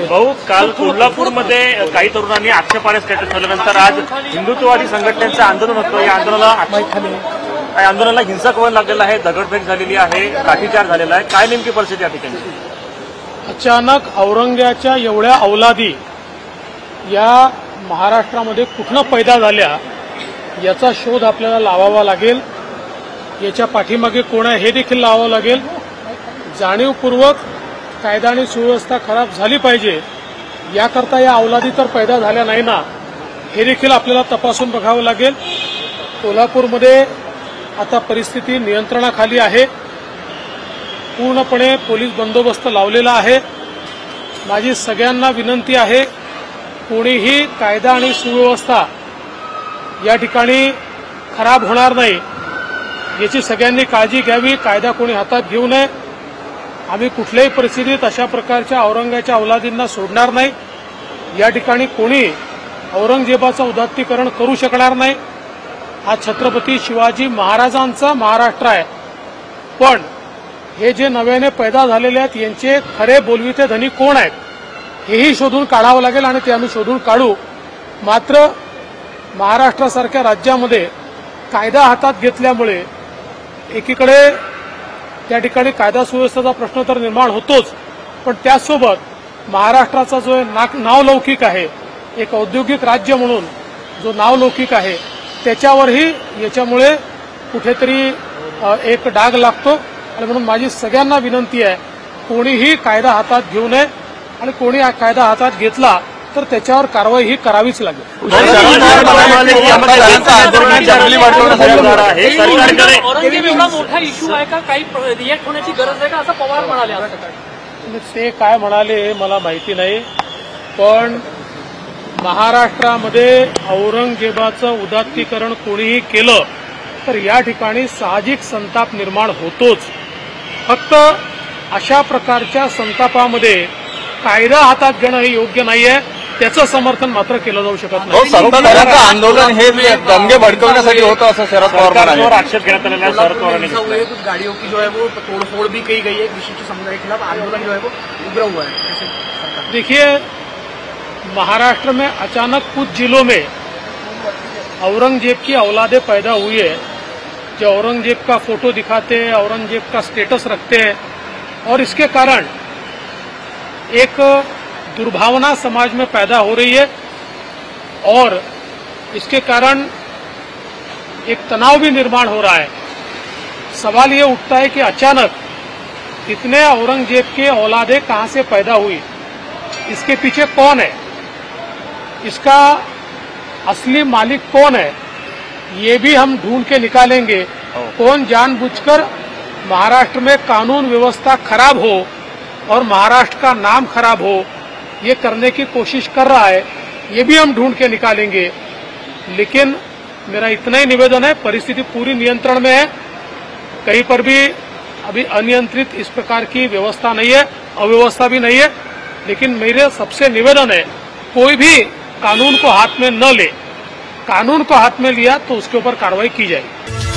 भाऊ, काल कोल्हापूरमध्ये काही तरुणांनी आक्षेपार्ह स्टेटस ठेवल्यानंतर आज हिंदुत्ववादी संघटनेचं आंदोलन होतं. या आंदोलनाला हिंसक वळण लागलेलं आहे, दगडफेक झालेली आहे, लाठीचार्ज झालेला आहे. काय नेमकी परिस्थिती या ठिकाणी? अचानक औरंग्याच्या एवढ्या अवलादी या महाराष्ट्रामध्ये कुठनं पैदा झाल्या याचा शोध आपल्याला लावावा लागेल. याच्या पाठीमागे कोण आहे हे देखील लावावं लागेल. जाणीवपूर्वक कायदा आणि सुव्यवस्था खराब झाली पाहिजे याकरता या अवलादी तर पैदा झाल्या नाही ना, हे देखील आपल्याला तपासून बघावं लागेल. कोल्हापूरमध्ये आता परिस्थिती नियंत्रणाखाली आहे. पूर्णपणे पोलीस बंदोबस्त लावलेला आहे. माझी सगळ्यांना विनंती आहे, कोणीही कायदा आणि सुव्यवस्था या ठिकाणी खराब होणार नाही याची सगळ्यांनी काळजी घ्यावी. कायदा कोणी हातात घेऊ नये. आम्ही कुठल्याही परिस्थितीत अशा प्रकारच्या औरंगाच्या अवलादींना सोडणार नाही. या ठिकाणी कोणी औरंगजेबाचं उदात्तीकरण करू शकणार नाही. हा छत्रपती शिवाजी महाराजांचा महाराष्ट्र आहे. पण हे जे नव्याने पैदा झालेले आहेत यांचे खरे बोलविते धनी कोण आहेत हेही शोधून काढावं लागेल आणि ते आम्ही शोधून काढू. मात्र महाराष्ट्रासारख्या राज्यामध्ये कायदा हातात घेतल्यामुळे एकीकडे त्या ठिकाणी कायदा सुव्यवस्थेचा प्रश्न तर निर्माण होतोच, पण त्याचसोबत महाराष्ट्राचा जो नावलौकिक आहे, एक औद्योगिक राज्य म्हणून जो नावलौकिक आहे त्याच्यावरही याच्यामुळे कुठेतरी एक डाग लागतो. आणि म्हणून माझी सगळ्यांना विनंती आहे, कोणीही कायदा हातात घेऊ नये आणि कोणी कायदा हातात घेतला तर त्याच्यावर कारवाई ही करावीच लागेल. मोठा इश्यू आहे का, काही रिएक्ट होण्याची गरज आहे का, असं पवार म्हणाले. ते काय म्हणाले मला माहिती नाही, पण महाराष्ट्रामध्ये औरंगजेबाचं उदात्तीकरण कोणीही केलं तर या ठिकाणी साहजिक संताप निर्माण होतोच. फक्त अशा प्रकारच्या संतापामध्ये कायदा हातात घेणं हे योग्य नाहीये, त्याचं समर्थन मात्र केलं जाऊ शकत नाही. सत्ताधाऱ्यांचं आंदोलन हे दंगे भडकवण्यासाठी होतं असं शरद पवार म्हणाले. आक्षेप घेण्यात आलेला आहे शरद पवारांनी. गाड़ियों की जो है वो तोड़फोड़ भी की गई है. विशिष्ट समुदाय के खिलाफ आंदोलन जो है वो उभरा हुआ है. देखिए, महाराष्ट्र में अचानक कुछ जिलों में औरंगजेब की औलादे पैदा हुई है, जो औरंगजेब का फोटो दिखाते हैं, औरंगजेब का स्टेटस रखते हैं, और इसके कारण एक दुर्भावना समाज में पैदा हो रही है और इसके कारण एक तनाव भी निर्माण हो रहा है. सवाल ये उठता है कि अचानक इतने औरंगजेब के औलादे कहां से पैदा हुई, इसके पीछे कौन है, इसका असली मालिक कौन है, ये भी हम ढूंढ के निकालेंगे. कौन जानबूझकर महाराष्ट्र में कानून व्यवस्था खराब हो और महाराष्ट्र का नाम खराब हो ये करने की कोशिश कर रहा है, ये भी हम ढूंढ के निकालेंगे. लेकिन मेरा इतना ही निवेदन है, परिस्थिति पूरी नियंत्रण में है. कहीं पर भी अभी अनियंत्रित इस प्रकार की व्यवस्था नहीं है, अव्यवस्था भी नहीं है. लेकिन मेरे सबसे निवेदन है, कोई भी कानून को हाथ में न ले. कानून को हाथ में लिया तो उसके ऊपर कार्रवाई की जाएगी.